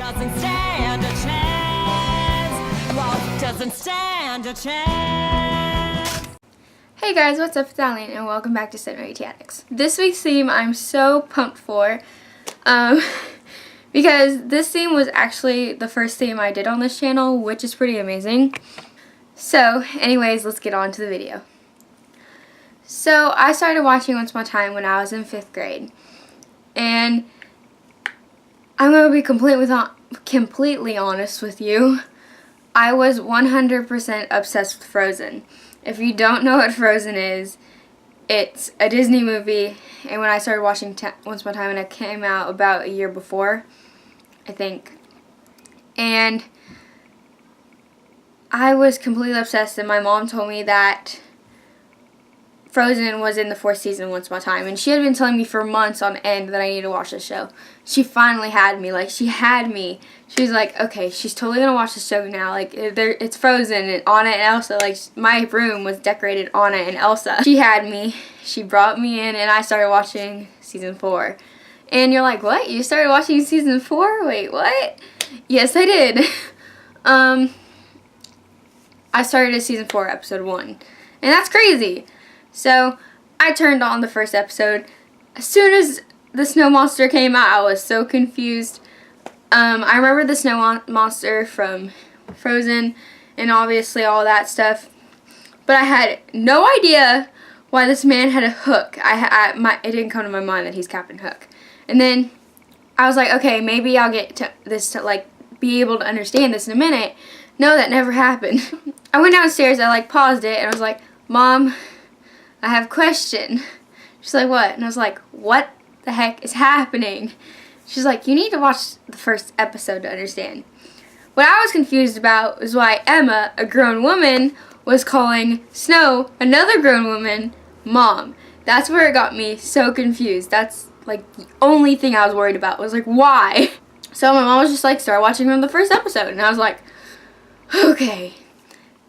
doesn't stand a chance. Love doesn't stand a chance. Hey guys, what's up? It's Aline and welcome back to Addicts. This week's theme I'm so pumped for because this theme was actually the first theme I did on this channel, which is pretty amazing. So anyways, let's get on to the video. So I started watching Once Upon a Time when I was in 5th grade, and I'm going to be completely honest with you. I was 100% obsessed with Frozen. If you don't know what Frozen is, it's a Disney movie, and when I started watching Once Upon a Time, and it came out about a year before, I think, and I was completely obsessed, and my mom told me that Frozen was in the 4th season Once Upon a Time, and she had been telling me for months on end that I needed to watch this show. She finally had me. Like, she had me. She was like, okay, she's totally gonna watch the show now. Like, it's Frozen, and Anna and Elsa. Like, my room was decorated Anna and Elsa. She had me. She brought me in, and I started watching season 4. And you're like, what? You started watching season 4? Wait, what? Yes, I did. I started at season 4, episode 1. And that's crazy. So, I turned on the first episode. As soon as the snow monster came out, I was so confused. I remember the snow monster from Frozen and obviously all that stuff. But I had no idea why this man had a hook. It didn't come to my mind that he's Captain Hook. And then I was like, okay, maybe I'll get to this to like be able to understand this in a minute. No, that never happened. I went downstairs, I like paused it, and I was like, Mom, I have a question. She's like, what? And I was like, what the heck is happening? She's like, you need to watch the first episode to understand. What I was confused about was why Emma, a grown woman, was calling Snow, another grown woman, Mom. That's where it got me so confused. That's like the only thing I was worried about, was like, why? So my mom was just like, start watching from the first episode. And I was like, okay.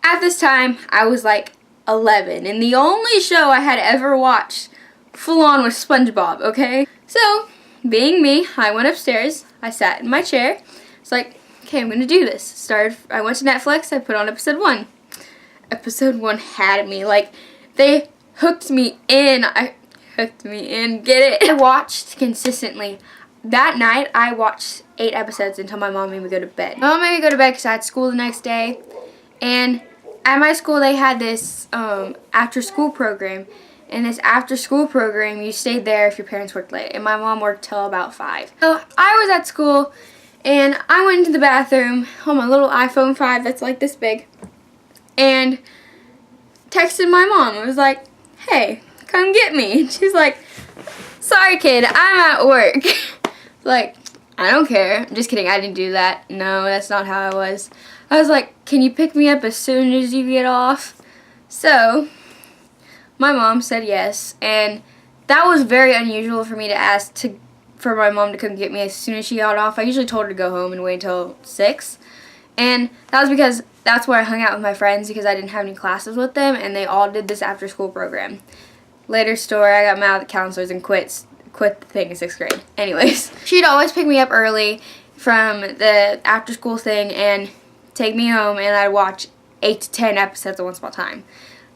At this time, I was like 11, and the only show I had ever watched full on was SpongeBob, okay? So, being me, I went upstairs, I sat in my chair, it's like, okay, I'm gonna do this. I went to Netflix, I put on episode 1. Episode 1 had me, like, they hooked me in, get it? I watched consistently. That night, I watched 8 episodes until my mom made me go to bed. My mom made me go to bed because I had school the next day, and at my school, they had this after-school program. And this after-school program, you stayed there if your parents worked late. And my mom worked till about 5. So I was at school, and I went into the bathroom on my little iPhone 5 that's like this big, and texted my mom. I was like, hey, come get me. And she's like, sorry, kid, I'm at work. Like, I don't care. I'm just kidding. I didn't do that. No, that's not how I was. I was like, can you pick me up as soon as you get off? So, my mom said yes, and that was very unusual for me to ask for my mom to come get me as soon as she got off. I usually told her to go home and wait until 6, and that was because that's where I hung out with my friends because I didn't have any classes with them, and they all did this after-school program. Later story, I got mad at the counselors and quit the thing in 6th grade. Anyways, she'd always pick me up early from the after-school thing and take me home, and I'd watch 8 to 10 episodes of Once Upon a Time.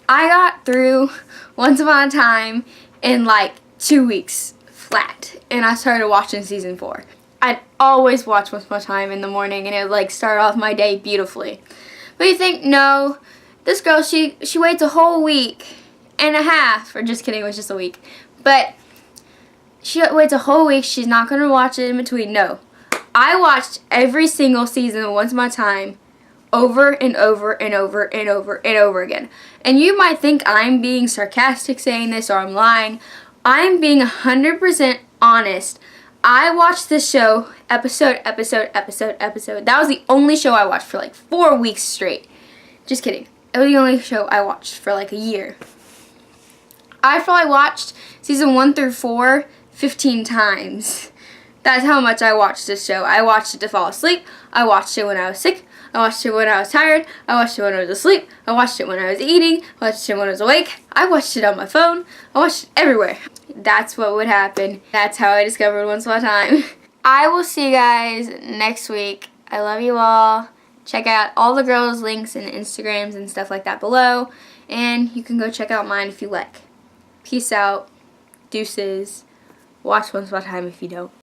I got through Once Upon a Time in like 2 weeks flat, and I started watching season 4. I'd always watch Once Upon a Time in the morning, and it would like start off my day beautifully. But you think, no, this girl, she waits a whole week and a half, or just kidding, it was just a week. But she waits a whole week, she's not going to watch it in between. No. I watched every single season of Once Upon a Time over and over and over and over and over again. And you might think I'm being sarcastic saying this or I'm lying. I'm being 100% honest. I watched this show episode. That was the only show I watched for like 4 weeks straight. Just kidding. It was the only show I watched for like a year. I probably watched season 1 through 4 15 times. That's how much I watched this show. I watched it to fall asleep. I watched it when I was sick. I watched it when I was tired. I watched it when I was asleep. I watched it when I was eating. I watched it when I was awake. I watched it on my phone. I watched it everywhere. That's what would happen. That's how I discovered Once Upon a Time. I will see you guys next week. I love you all. Check out all the girls' links and Instagrams and stuff like that below. And you can go check out mine if you like. Peace out. Deuces. Watch Once Upon a Time if you don't.